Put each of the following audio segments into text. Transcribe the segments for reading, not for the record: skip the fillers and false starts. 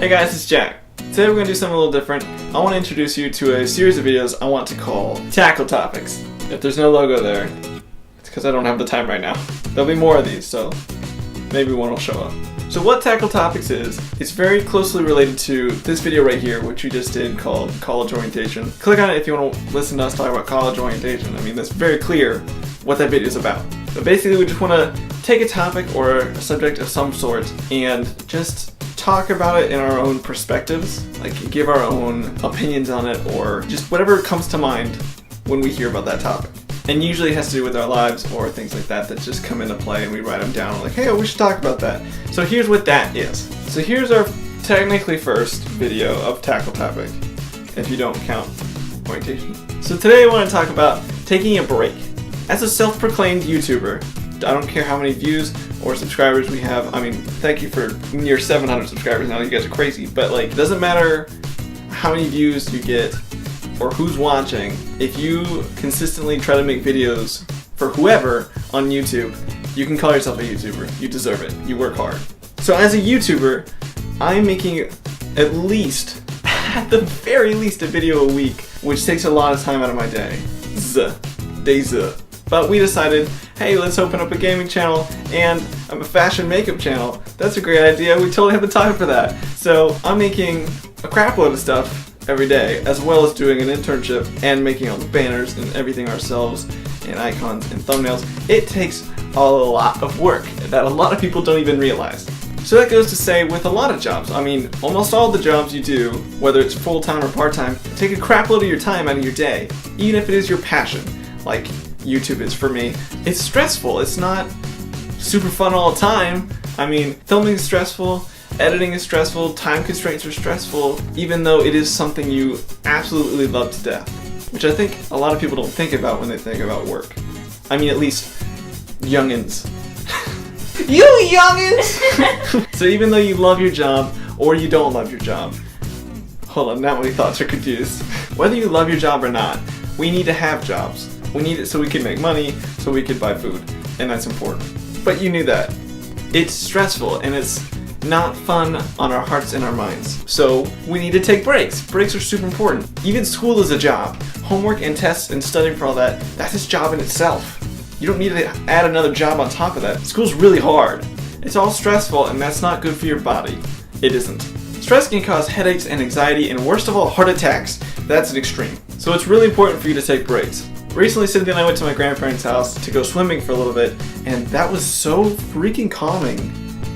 Hey guys, it's Jack. Today we're going to do something a little different. I want to introduce you to a series of videos I want to call Tackle Topics. If there's no logo there, it's because I don't have the time right now. There'll be more of these, so maybe one will show up. So what Tackle Topics is, it's very closely related to this video right here, which we just did called College Orientation. Click on it if you want to listen to us talk about college orientation. I mean, that's very clear what that video is about. But basically we just want to take a topic or a subject of some sort and just talk about it in our own perspectives, like give our own opinions on it, or just whatever comes to mind when we hear about that topic. And usually it has to do with our lives or things like that that just come into play and we write them down like, hey, we should talk about that. So here's what that is. So here's our technically first video of Tackle Topic, if you don't count orientation. So today I want to talk about taking a break. As a self-proclaimed YouTuber, I don't care how many views or subscribers we have. I mean, thank you for near 700 subscribers now. You guys are crazy. But like, it doesn't matter how many views you get or who's watching. If you consistently try to make videos for whoever on YouTube, you can call yourself a YouTuber. You deserve it. You work hard. So as a YouTuber, I'm making at least, at the very least, a video a week, which takes a lot of time out of my day. But we decided, hey, let's open up a gaming channel and a fashion makeup channel. That's a great idea. We totally have the time for that. So I'm making a crap load of stuff every day, as well as doing an internship and making all the banners and everything ourselves and icons and thumbnails. It takes a lot of work that a lot of people don't even realize. So that goes to say with a lot of jobs. I mean, almost all the jobs you do, whether it's full-time or part-time, take a crap load of your time out of your day, even if it is your passion. Like YouTube is for me. It's stressful. It's not super fun all the time. I mean, filming is stressful, editing is stressful, time constraints are stressful, even though it is something you absolutely love to death, which I think a lot of people don't think about when they think about work. I mean, at least youngins. You youngins! So even though you love your job or you don't love your job, hold on, now my thoughts are confused. Whether you love your job or not, we need to have jobs. We need it so we can make money, so we can buy food, and that's important. But you knew that. It's stressful, and it's not fun on our hearts and our minds. So we need to take breaks. Breaks are super important. Even school is a job. Homework and tests and studying for all that, that's its job in itself. You don't need to add another job on top of that. School's really hard. It's all stressful, and that's not good for your body. It isn't. Stress can cause headaches and anxiety, and worst of all, heart attacks. That's an extreme. So it's really important for you to take breaks. Recently, Cynthia and I went to my grandparents' house to go swimming for a little bit, and that was so freaking calming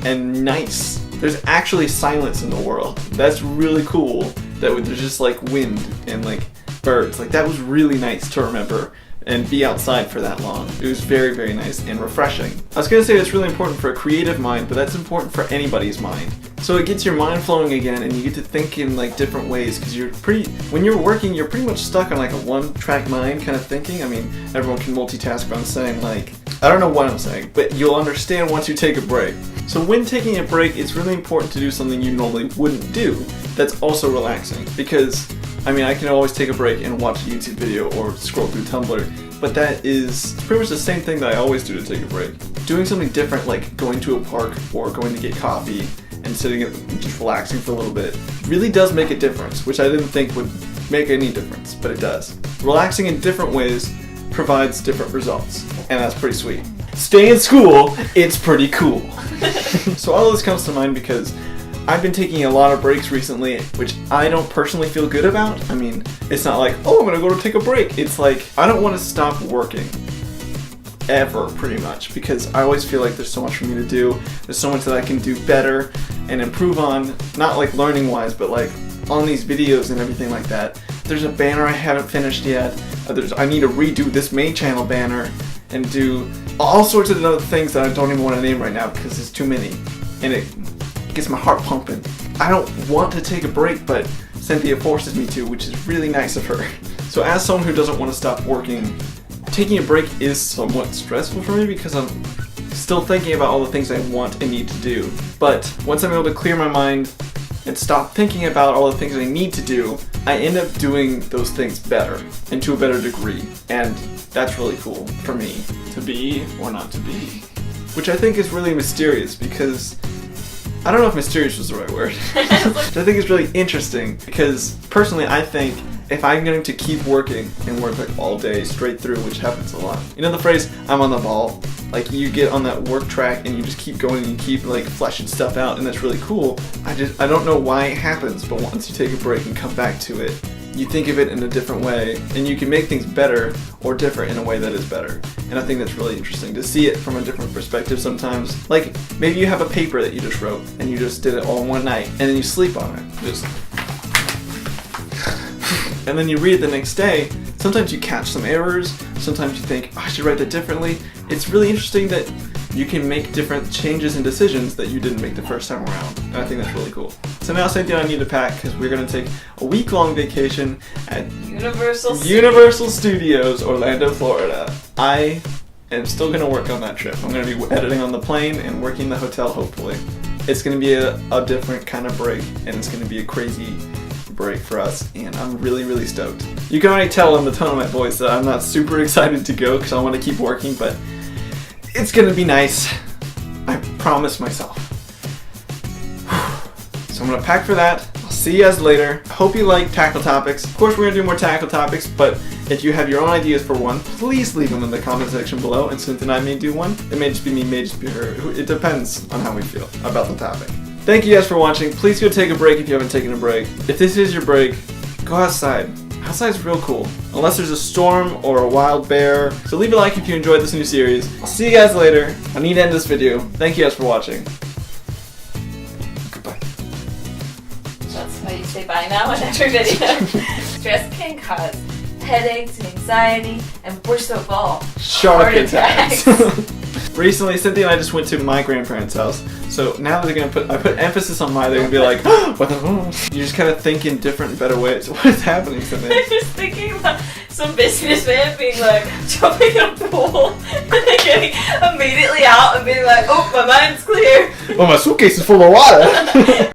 and nice. There's actually silence in the world. That's really cool. That there's just like wind and like birds. Like that was really nice to remember and be outside for that long. It was very, very nice and refreshing. I was gonna say it's really important for a creative mind, but that's important for anybody's mind. So it gets your mind flowing again, and you get to think in like different ways, because when you're working, you're pretty much stuck on like a one-track mind kind of thinking. I mean, everyone can multitask, but I'm saying like, I don't know what I'm saying, but you'll understand once you take a break. So when taking a break, it's really important to do something you normally wouldn't do that's also relaxing, because I mean, I can always take a break and watch a YouTube video or scroll through Tumblr, but that is pretty much the same thing that I always do to take a break. Doing something different, like going to a park or going to get coffee and sitting and just relaxing for a little bit, really does make a difference, which I didn't think would make any difference, but it does. Relaxing in different ways provides different results, and that's pretty sweet. Stay in school, it's pretty cool. So all of this comes to mind because I've been taking a lot of breaks recently, which I don't personally feel good about. I mean, it's not like, oh, I'm gonna go to take a break. It's like, I don't want to stop working. Ever, pretty much. Because I always feel like there's so much for me to do. There's so much that I can do better and improve on. Not like learning-wise, but like on these videos and everything like that. There's a banner I haven't finished yet. I need to redo this main channel banner and do all sorts of other things that I don't even want to name right now because there's too many. And it gets my heart pumping. I don't want to take a break, but Cynthia forces me to, which is really nice of her. So as someone who doesn't want to stop working, taking a break is somewhat stressful for me because I'm still thinking about all the things I want and need to do. But once I'm able to clear my mind and stop thinking about all the things I need to do, I end up doing those things better and to a better degree. And that's really cool for me to be or not to be. Which I think is really mysterious because I don't know if mysterious was the right word. Which I think is really interesting because personally I think if I'm going to keep working and work like all day straight through, which happens a lot. You know the phrase, I'm on the ball? Like you get on that work track and you just keep going and you keep like fleshing stuff out, and that's really cool. I don't know why it happens, but once you take a break and come back to it, you think of it in a different way and you can make things better or different in a way that is better. And I think that's really interesting to see it from a different perspective sometimes. Like maybe you have a paper that you just wrote and you just did it all in one night and then you sleep on it. Just and then you read it the next day. Sometimes you catch some errors, sometimes you think, oh, I should write that differently. It's really interesting that you can make different changes and decisions that you didn't make the first time around. And I think that's really cool. So now Cynthia and I need to pack because we're going to take a week-long vacation at Universal Studios, Orlando, Florida. I am still going to work on that trip. I'm going to be editing on the plane and working the hotel, hopefully. It's going to be a different kind of break, and it's going to be a crazy break for us, and I'm really, really stoked. You can already tell in the tone of my voice that I'm not super excited to go because I want to keep working, but it's going to be nice. I promise myself. So I'm going to pack for that. I'll see you guys later. I hope you like tackle topics. Of course, we're going to do more tackle topics, but if you have your own ideas for one, please leave them in the comment section below, and Cynthia and I may do one. It may just be me, it may just be her. It depends on how we feel about the topic. Thank you guys for watching. Please go take a break if you haven't taken a break. If this is your break, go outside. Outside's real cool. Unless there's a storm or a wild bear. So leave a like if you enjoyed this new series. I'll see you guys later. I need to end this video. Thank you guys for watching. Goodbye. That's how you say bye now in every video. Stress can cause headaches and anxiety, and worst of all, Shark heart attacks. Recently, Cynthia and I just went to my grandparents' house. So now they're gonna I put emphasis on they're gonna be like, oh, what the You just kind of think in different and better ways. What is happening, Cynthia? I'm just thinking about some businessman being like, jumping in a pool, and then getting immediately out and being like, oh, my mind's clear. Oh, my suitcase is full of water.